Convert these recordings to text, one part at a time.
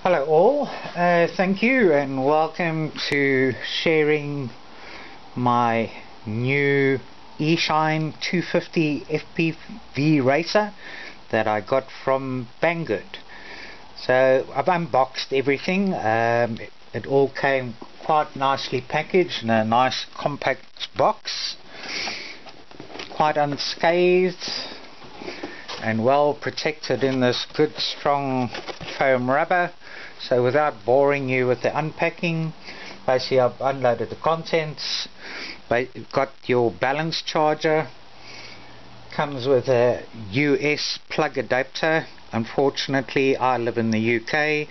Hello all, thank you and welcome to sharing my new Eachine 250 FPV Racer that I got from Banggood. So I've unboxed everything. It all came quite nicely packaged in a nice compact box, quite unscathed and well protected in this good strong foam rubber. So without boring you with the unpacking, basically I've unloaded the contents. Got your balance charger, comes with a US plug adapter. Unfortunately I live in the UK,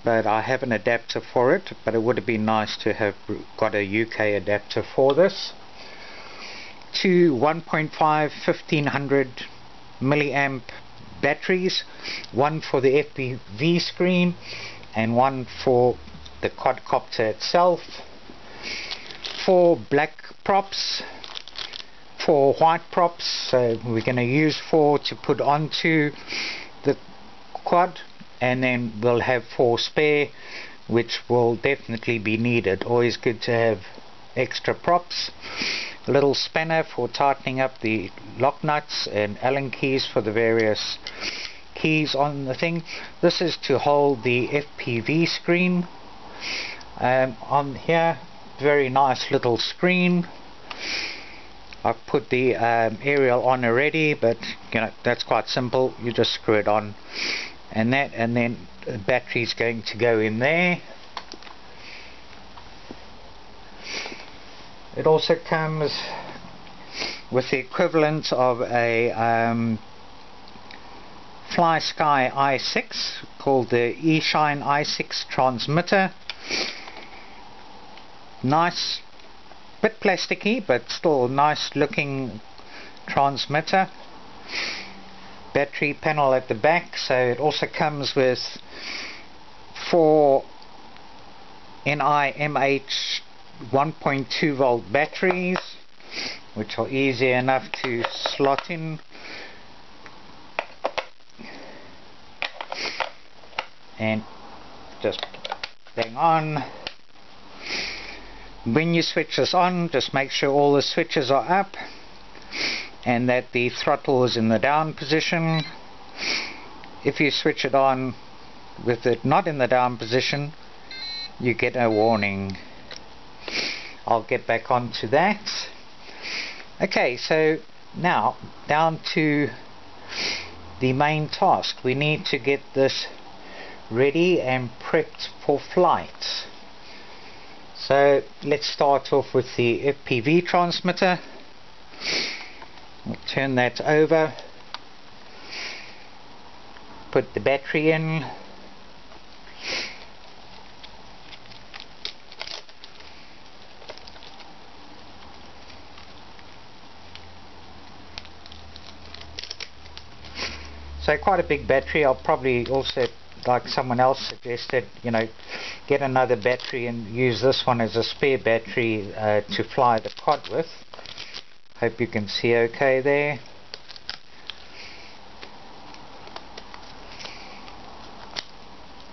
but I have an adapter for it, but it would have been nice to have got a UK adapter for this. Two 1.5 1500 milliamp batteries, one for the FPV screen and one for the quadcopter itself. 4 black props, 4 white props, so we're going to use 4 to put onto the quad, and then we'll have 4 spare, which will definitely be needed. Always good to have extra props. A little spanner for tightening up the lock nuts and Allen keys for the various keys on the thing. This is to hold the FPV screen. On here, very nice little screen. I've put the aerial on already, but you know that's quite simple. You just screw it on, and then the battery's going to go in there. It also comes with the equivalent of a Fly Sky i6 called the Eachine i6 transmitter. Nice, bit plasticky but still nice looking transmitter. Battery panel at the back, so it also comes with 4 NiMH 1.2 volt batteries, which are easy enough to slot in, and just bang on. When you switch this on, just make sure all the switches are up and that the throttle is in the down position. If you switch it on with it not in the down position, you get a warning. I'll get back onto that. Okay, so now down to the main task. We need to get this ready and prepped for flight. So let's start off with the FPV transmitter. We'll turn that over, put the battery in, so quite a big battery. I'll probably also, like someone else suggested, you know, get another battery and use this one as a spare battery to fly the quad with. Hope you can see okay there.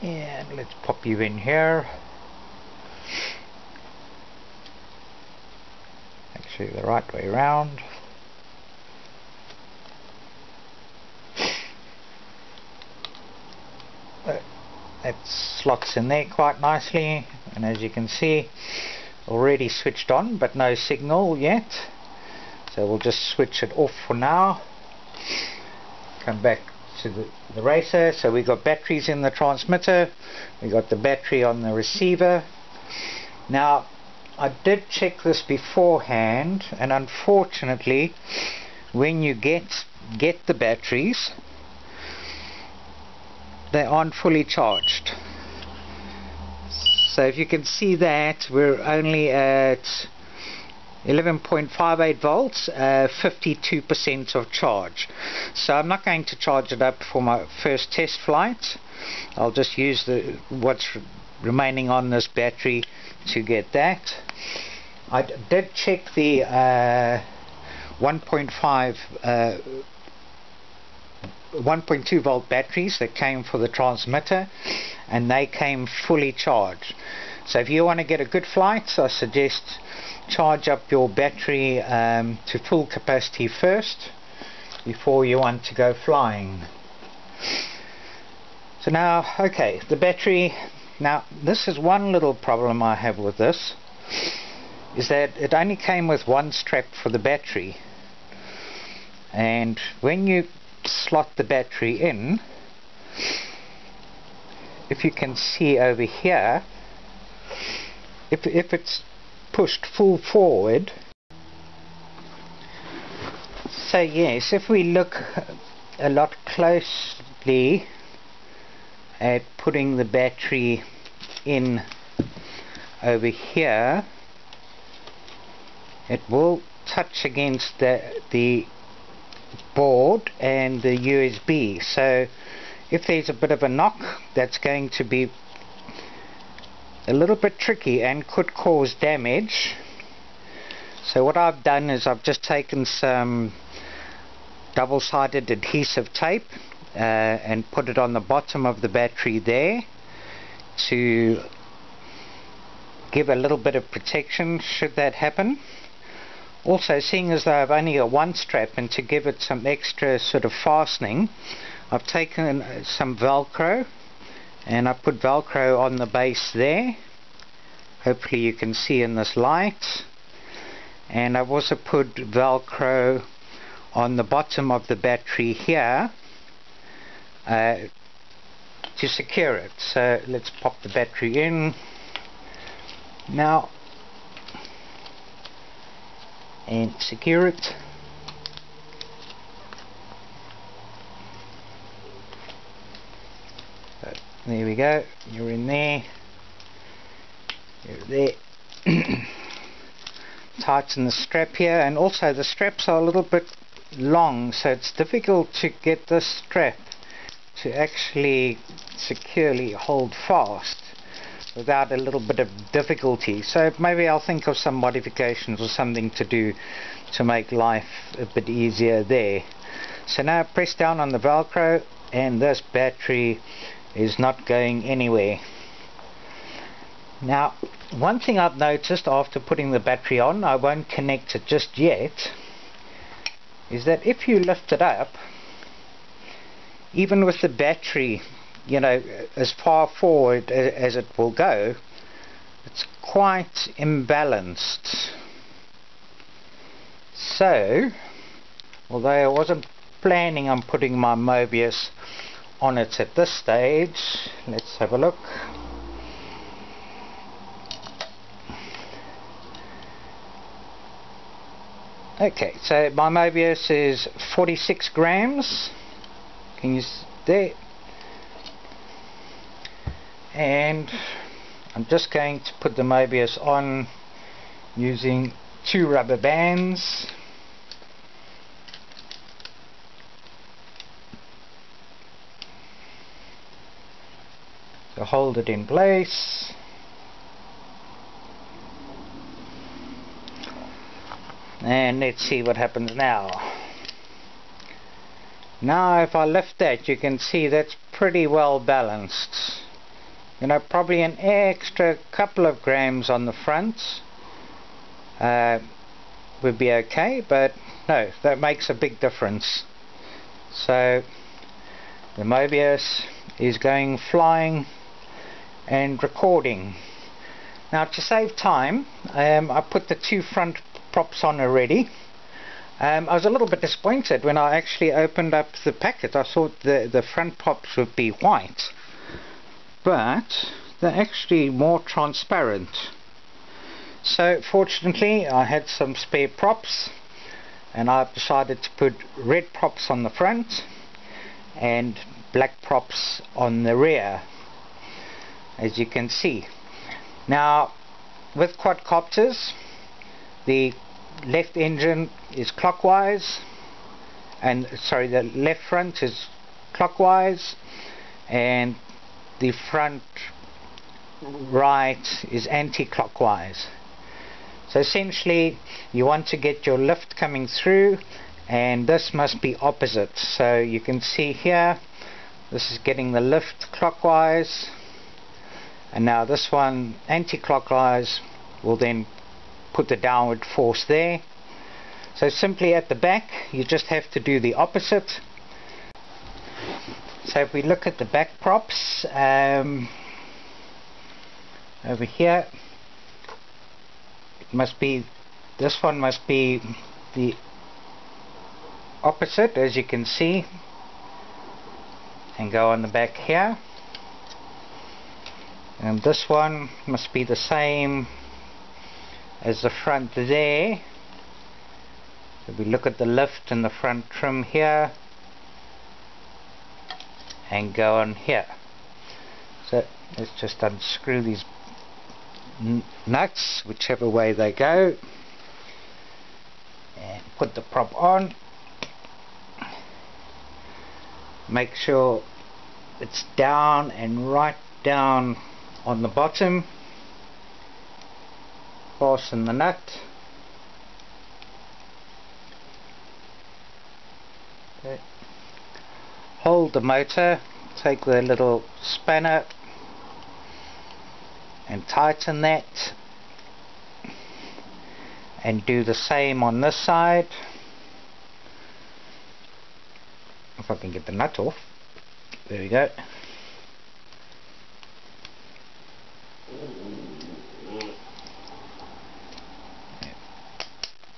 And let's pop you in here. Actually the right way around. That slots in there quite nicely, and as you can see, already switched on but no signal yet, so we'll just switch it off for now. Come back to the racer. So we got batteries in the transmitter, we got the battery on the receiver. Now I did check this beforehand, and unfortunately when you get the batteries, they aren't fully charged. So if you can see that, we're only at 11.58 volts, 52% of charge. So I'm not going to charge it up for my first test flight. I'll just use what's remaining on this battery to get that. I did check the 1.5 1.2 volt batteries that came for the transmitter, and they came fully charged. So if you want to get a good flight, I suggest charge up your battery to full capacity first before you want to go flying. So now, okay, the battery, now this is one little problem I have with this, is that it only came with one strap for the battery, and when you slot the battery in, if you can see over here, if it's pushed full forward, so yes, if we look a lot closely at putting the battery in over here, it will touch against the board and the USB. So if there's a bit of a knock, that's going to be a little bit tricky and could cause damage. So what I've done is I've just taken some double-sided adhesive tape and put it on the bottom of the battery there to give a little bit of protection should that happen. Also, seeing as though I've only got one strap, and to give it some extra sort of fastening, I've taken some Velcro and I put Velcro on the base there. Hopefully you can see in this light. And I've also put Velcro on the bottom of the battery here to secure it. So let's pop the battery in now and secure it. So there we go, you're in there, you're there. Tighten the strap here, and also the straps are a little bit long, so it's difficult to get this strap to actually securely hold fast without a little bit of difficulty. So maybe I'll think of some modifications or something to do to make life a bit easier there. So now press down on the Velcro and this battery is not going anywhere. Now one thing I've noticed after putting the battery on, I won't connect it just yet, is that if you lift it up, even with the battery, you know, as far forward as it will go, it's quite imbalanced. So although I wasn't planning on putting my Mobius on it at this stage, let's have a look. Okay, so my Mobius is 46 grams. Can you see there? And I'm just going to put the Mobius on using 2 rubber bands. To hold it in place. And let's see what happens now. Now if I lift that, you can see that's pretty well balanced. You know, probably an extra couple of grams on the front would be okay, but no, that makes a big difference. So the Mobius is going flying and recording. Now to save time, I put the 2 front props on already. I was a little bit disappointed when I actually opened up the packet. I thought the front props would be white, but they're actually more transparent. So fortunately I had some spare props, and I've decided to put red props on the front and black props on the rear, as you can see. Now with quadcopters, the left engine is clockwise, and sorry, the left front is clockwise and the front right is anti-clockwise. So essentially you want to get your lift coming through and this must be opposite. So you can see here, this is getting the lift clockwise, and now this one anti-clockwise will then put the downward force there. So simply at the back you just have to do the opposite. So if we look at the back props, over here, it must be, this one must be the opposite, as you can see, and go on the back here, and this one must be the same as the front there. If we look at the lift and the front trim here, and go on here. So let's just unscrew these nuts, whichever way they go, and put the prop on. Make sure it's down and right down on the bottom. Fasten the nut. Okay. Hold the motor, take the little spanner and tighten that, and do the same on this side. If I can get the nut off. There we go.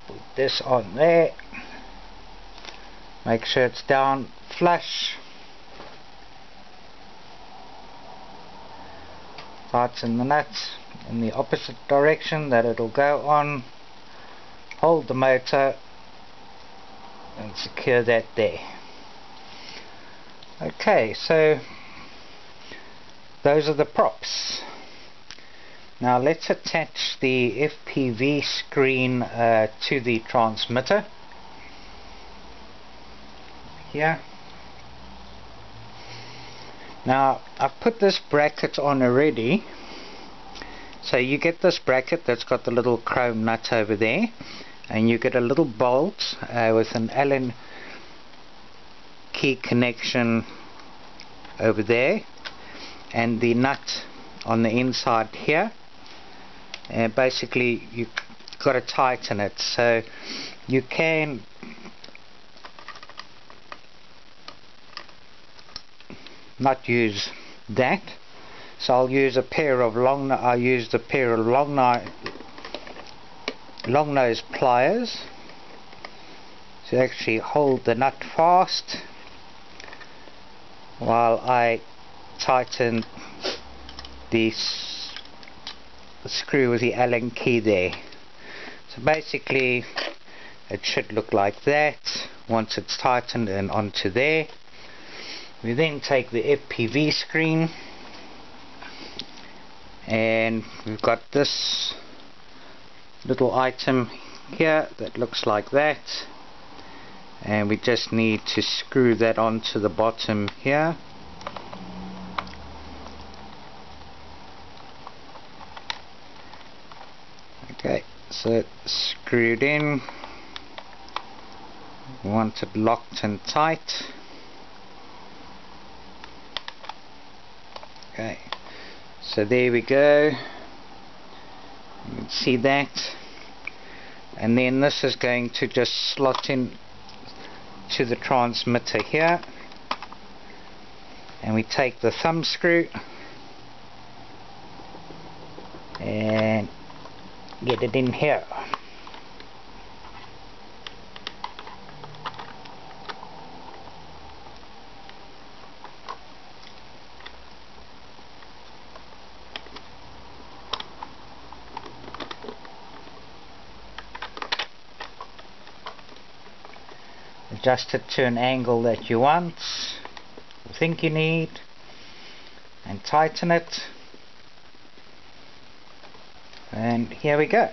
Put this on there. Make sure it's down flush. Tighten the nuts in the opposite direction that it'll go on. Hold the motor and secure that there. Okay, so those are the props. Now let's attach the FPV screen to the transmitter here. Now I've put this bracket on already, so you get this bracket that's got the little chrome nut over there, and you get a little bolt with an Allen key connection over there, and the nut on the inside here, and basically you've got to tighten it. So you can not use that, so I'll use a pair of long nose pliers to actually hold the nut fast while I tighten the screw with the Allen key there. So basically it should look like that once it's tightened and onto there. We then take the FPV screen, and we've got this little item here that looks like that, and we just need to screw that onto the bottom here. Okay, so it's screwed in. We want it locked and tight. Okay, so there we go. You can see that, and then this is going to just slot in to the transmitter here, and we take the thumb screw and get it in here. Adjust it to an angle that you want, or think you need, and tighten it, and here we go.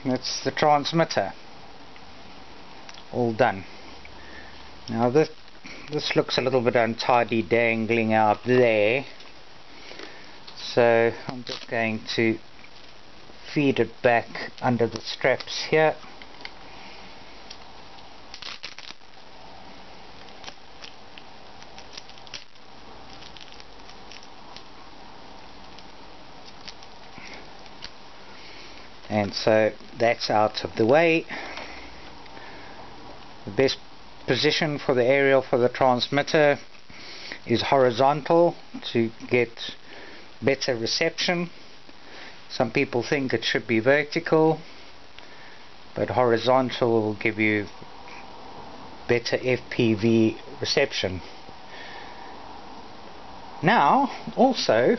That's the transmitter all done. Now this looks a little bit untidy dangling out there, so I'm just going to feed it back under the straps here. and so that's out of the way. The best position for the aerial for the transmitter is horizontal to get better reception. Some people think it should be vertical, but horizontal will give you better FPV reception. Now also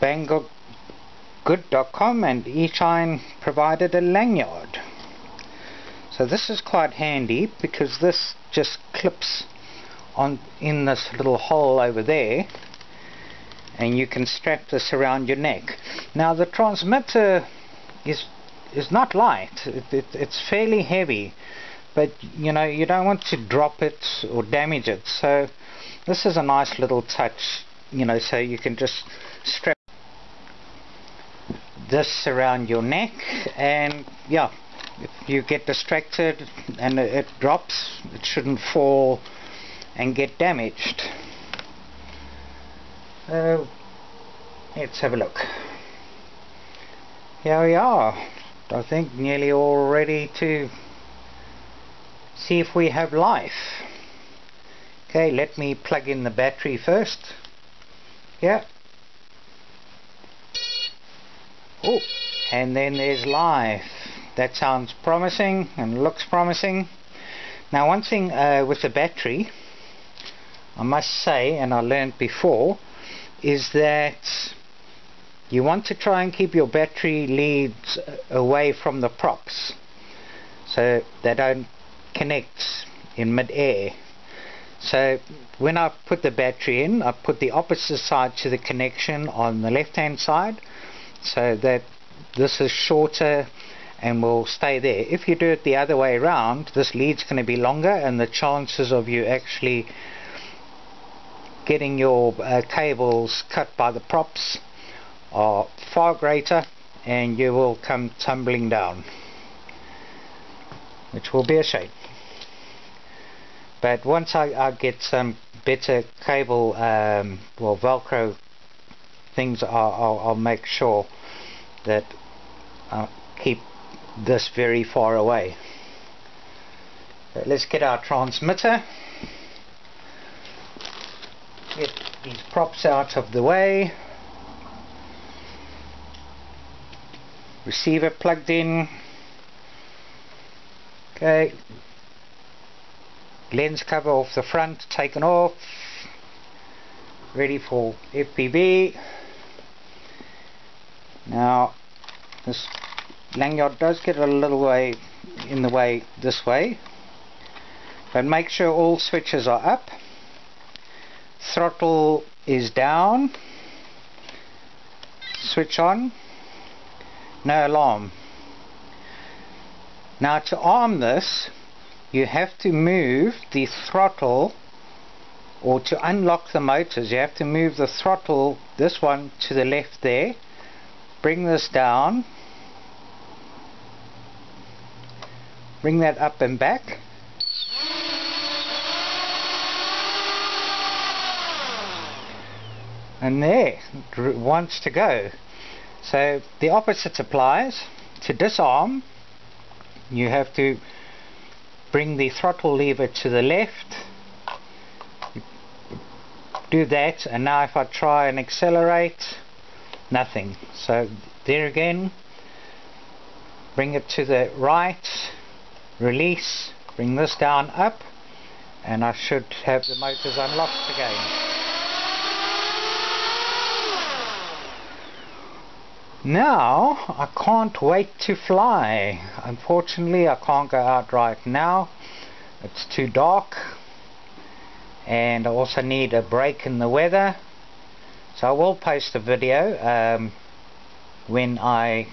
Banggood.com and Eachine provided a lanyard. So this is quite handy because this just clips on in this little hole over there, and you can strap this around your neck. Now the transmitter is not light, it's fairly heavy, but you know, you don't want to drop it or damage it, so this is a nice little touch, you know, so you can just strap this around your neck, and yeah, if you get distracted and it drops, it shouldn't fall and get damaged. Let's have a look. Here we are. I think nearly all ready to see if we have life. Okay, let me plug in the battery first. Yeah. Oh, and then there's life. That sounds promising and looks promising. Now one thing with the battery, I must say, and I learned before, is that you want to try and keep your battery leads away from the props so they don't connect in mid-air. So when I put the battery in, I put the opposite side to the connection on the left hand side, so that this is shorter and will stay there. If you do it the other way around, this lead's going to be longer, and the chances of you actually getting your cables cut by the props are far greater, and you will come tumbling down, which will be a shame. But once I get some better cable, well, Velcro things, I'll make sure that I keep this very far away. So let's get our transmitter, get these props out of the way, receiver plugged in. Okay, lens cover off the front taken off, ready for FPV. Now this lanyard does get a little way in the way this way, but make sure all switches are up, throttle is down, switch on, no alarm. Now to arm this, you have to move the throttle, or to unlock the motors you have to move the throttle, this one to the left there, bring this down, bring that up and back, and there it wants to go. So the opposite applies. To disarm, you have to bring the throttle lever to the left, do that, and now if I try and accelerate, nothing. So there again, bring it to the right, release, bring this down, up, and I should have the motors unlocked again. Now I can't wait to fly. Unfortunately I can't go out right now, it's too dark, and I also need a break in the weather. So I will post a video when I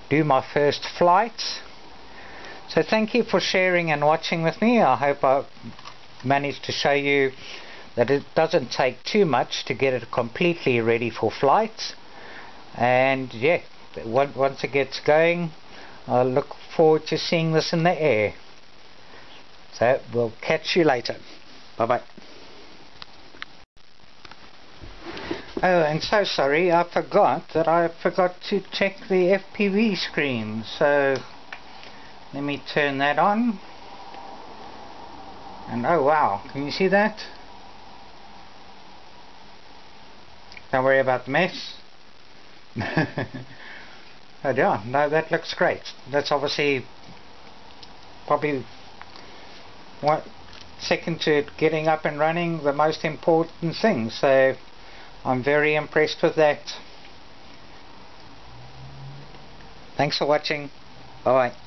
do my first flight. So thank you for sharing and watching with me. I hope I managed to show you that it doesn't take too much to get it completely ready for flight. And yeah, once it gets going, I look forward to seeing this in the air. So we'll catch you later. Bye bye. Oh, and so sorry, I forgot to check the FPV screen, so let me turn that on. And oh wow, can you see that? Don't worry about the mess. Oh yeah, no, that looks great. That's obviously probably what second to it getting up and running, the most important thing, so I'm very impressed with that. Thanks for watching. Bye bye.